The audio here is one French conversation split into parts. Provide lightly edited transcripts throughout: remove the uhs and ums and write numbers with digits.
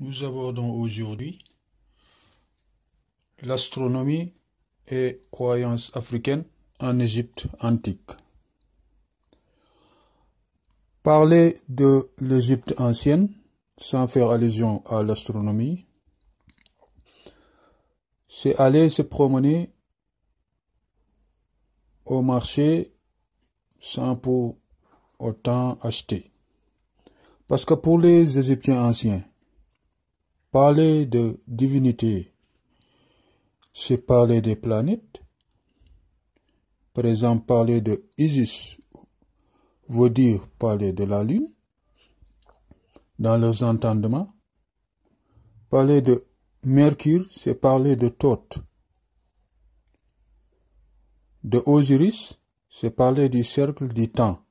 Nous abordons aujourd'hui l'astronomie et croyances africaines en Égypte antique. Parler de l'Égypte ancienne, sans faire allusion à l'astronomie, c'est aller se promener au marché sans pour autant acheter. Parce que pour les Égyptiens anciens, parler de divinité, c'est parler des planètes. Par exemple, parler de Isis veut dire parler de la Lune dans leurs entendements. Parler de Mercure, c'est parler de Thoth. De Osiris, c'est parler du cercle du temps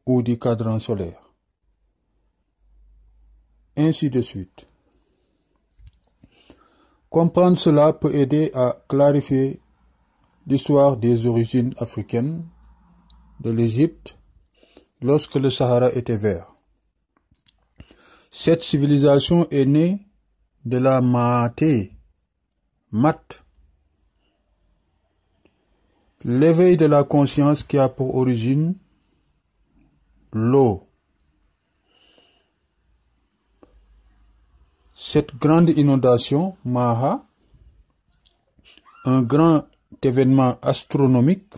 ou du cadran solaire. Ainsi de suite. Comprendre cela peut aider à clarifier l'histoire des origines africaines de l'Égypte lorsque le Sahara était vert. Cette civilisation est née de la Mat, l'éveil de la conscience qui a pour origine l'eau. Cette grande inondation, Maha, un grand événement astronomique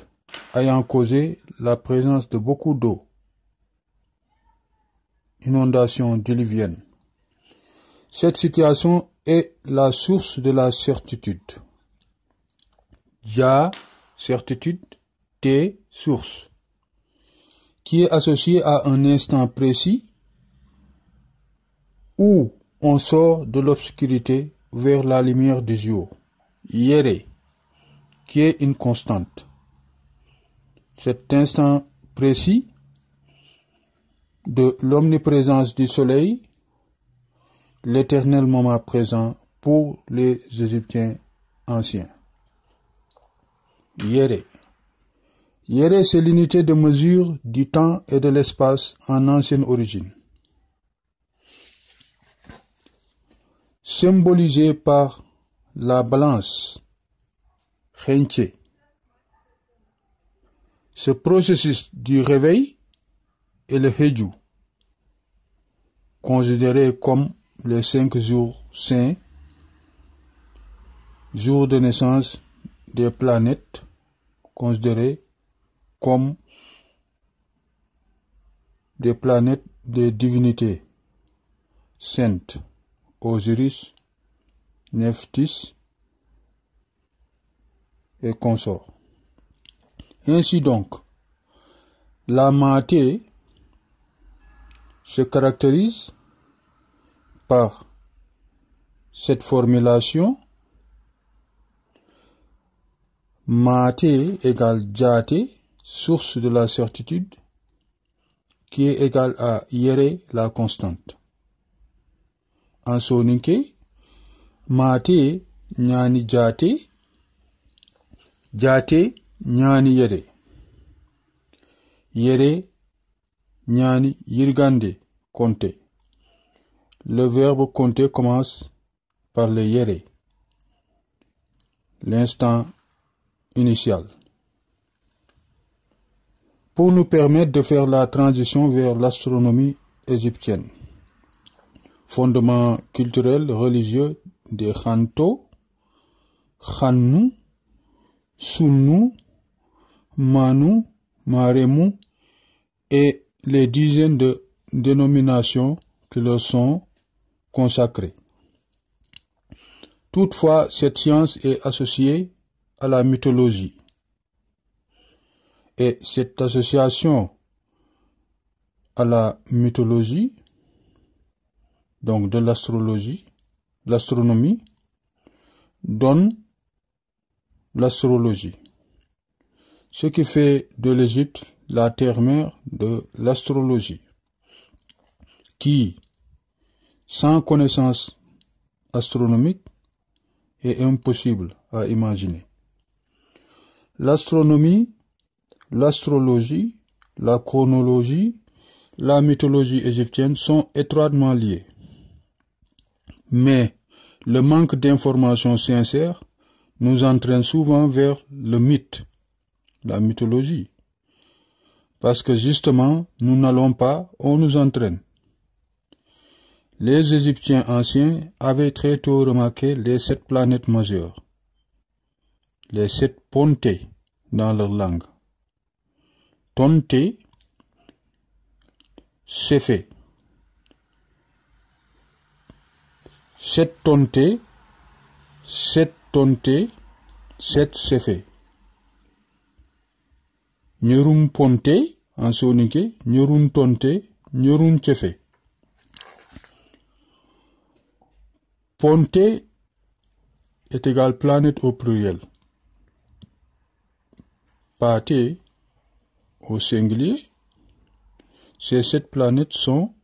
ayant causé la présence de beaucoup d'eau, inondation diluvienne. Cette situation est la source de la certitude. Ja, certitude, T, source, qui est associée à un instant précis où on sort de l'obscurité vers la lumière du jour. Yere, qui est une constante. Cet instant précis de l'omniprésence du soleil, l'éternel moment présent pour les Égyptiens anciens. Yere. Yere, c'est l'unité de mesure du temps et de l'espace en ancienne origine. Symbolisé par la balance, Khenche. Ce processus du réveil est le Hedju, considéré comme les 5 jours saints, jours de naissance des planètes, considérés comme des planètes de divinité saintes, Osiris, Nephthys et consorts. Ainsi donc, la Maté se caractérise par cette formulation Maté égale Djate, source de la certitude, qui est égale à Yere, la constante. En soninké, Maté ñaani Djate, Djate ñaani Yere. Yere ñaani Yirgande, compter. Le verbe compter commence par le Yere, l'instant initial, pour nous permettre de faire la transition vers l'astronomie égyptienne. Fondement culturel religieux des Khanto, Khannu, Sunnu, Manu, Maremu et les dizaines de dénominations qui leur sont consacrées. Toutefois, cette science est associée à la mythologie. Et cette association à la mythologie, donc de l'astronomie, donne l'astrologie. Ce qui fait de l'Égypte la terre-mère de l'astrologie, qui, sans connaissance astronomique, est impossible à imaginer. L'astronomie, l'astrologie, la chronologie, la mythologie égyptienne sont étroitement liées. Mais le manque d'informations sincères nous entraîne souvent vers le mythe, la mythologie. Parce que justement, nous n'allons pas, on nous entraîne. Les Égyptiens anciens avaient très tôt remarqué les 7 planètes majeures, les 7 pontées dans leur langue. Tonté, c'est fait. 7 tontés, 7 tontés, 7 c'est fait. Nyorum ponté, en sonique, nyorum tonté, nyorum tchefe. Ponté est égal planète au pluriel. Pâté au singulier. Ces 7 planètes sont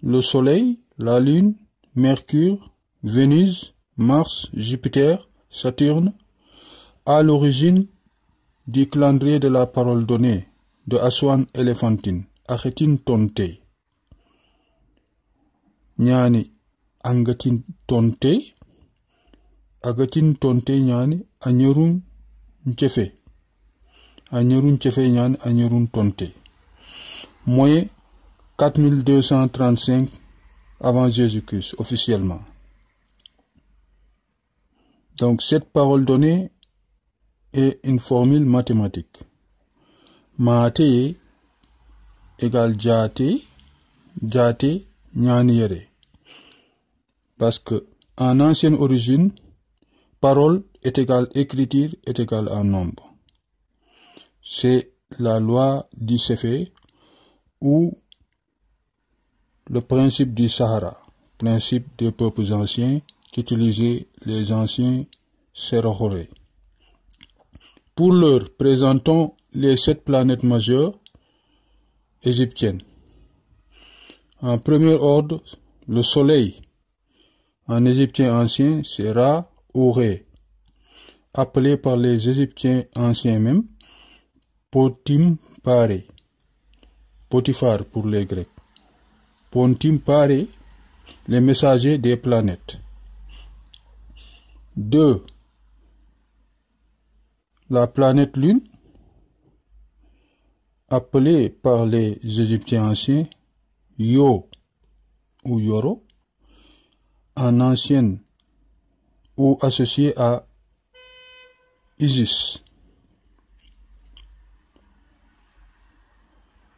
le Soleil, la Lune, Mercure, Vénus, Mars, Jupiter, Saturne, à l'origine du calendrier de la parole donnée de Aswan Elephantine, Achetin Tonte. Nyani Angatin Tonte, Agatin Tonte nyani Anyorun Nchefe. Anyorun Nchefe nyani Anyorun Tonte. Moyen 4235 avant Jésus-Christ, officiellement. Donc, cette parole donnée est une formule mathématique. Maate égale jate, jate nyaniere. Parce que, en ancienne origine, parole est égale écriture est égale à nombre. C'est la loi du Sefé ou le principe du Sahara, principe des peuples anciens qu'utilisaient les anciens Serahoré. Pour l'heure, présentons les 7 planètes majeures égyptiennes. En premier ordre, le Soleil. En égyptien ancien, c'est Ra ou Ré, appelé par les Égyptiens anciens même Potim Pare, Potiphar pour les Grecs. Pontim Pare, les messagers des planètes. 2. La planète Lune, appelée par les Égyptiens anciens Yo ou Yoro, en ancienne ou associée à Isis.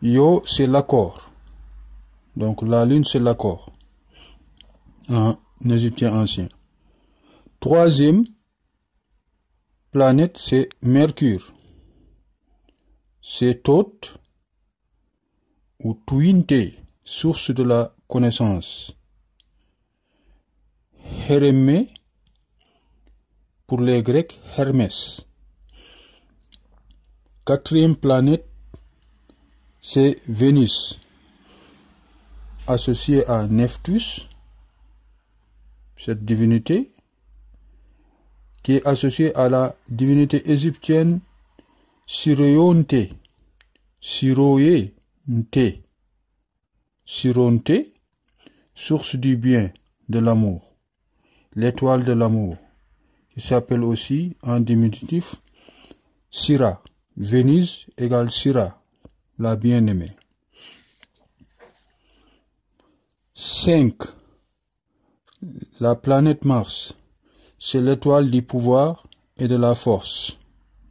Yo, c'est l'accord. Donc la Lune, c'est l'accord en égyptien ancien. 3e planète, c'est Mercure. C'est Thoth ou Tuinte, source de la connaissance. Hermé, pour les Grecs, Hermès. 4e planète, c'est Vénus, associée à Nephthys, cette divinité, qui est associée à la divinité égyptienne Siroyonte, Siroyente, Sironte, source du bien, de l'amour, l'étoile de l'amour, qui s'appelle aussi en diminutif Sira. Vénus égale Sira, la bien-aimée. 5. La planète Mars, c'est l'étoile du pouvoir et de la force,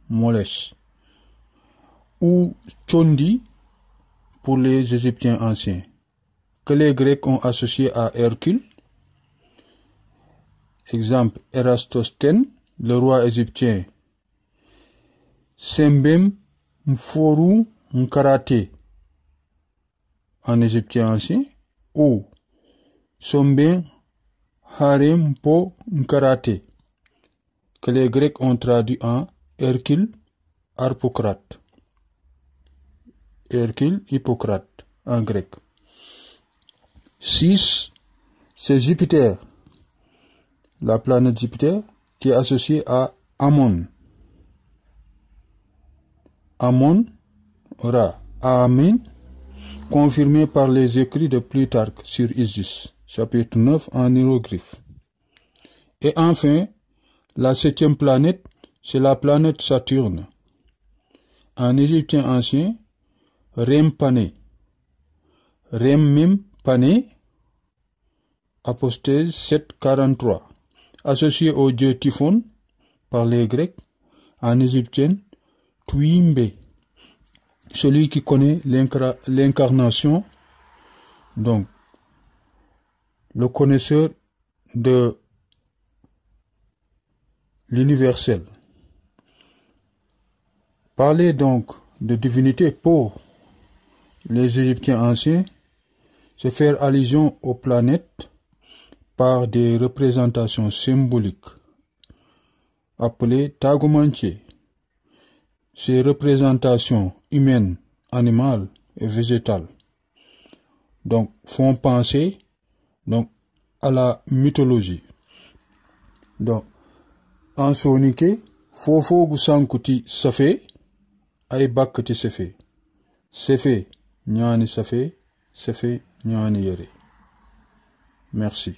Molesh, ou Chondi pour les Égyptiens anciens, que les Grecs ont associé à Hercule. Exemple, Eratosthène, le roi égyptien. Sembem Mforu Nkarate, en égyptien ancien, ou Somben Harem Po Nkarate, que les Grecs ont traduit en Hercule Harpocrate. Hercule Hippocrate en grec. 6. C'est Jupiter, la planète Jupiter, qui est associée à Ammon. Ammon, Ra, Amin, confirmé par les écrits de Plutarque sur Isis, chapitre 9 en hiéroglyphe. Et enfin, la 7e planète, c'est la planète Saturne. En égyptien ancien, Rempane. Rempane, apostrèse 743. Associé au dieu Typhon par les Grecs, en égyptien, Tuimbe. Celui qui connaît l'incarnation, donc le connaisseur de l'universel. Parler donc de divinité pour les Égyptiens anciens, c'est faire allusion aux planètes par des représentations symboliques appelées tagomantiers. Ces représentations humaines, animales et végétales donc font penser donc à la mythologie. Donc en soninké fofo gu sankuti safe ay bakkati safe ñaani safe ñaani yere. Merci.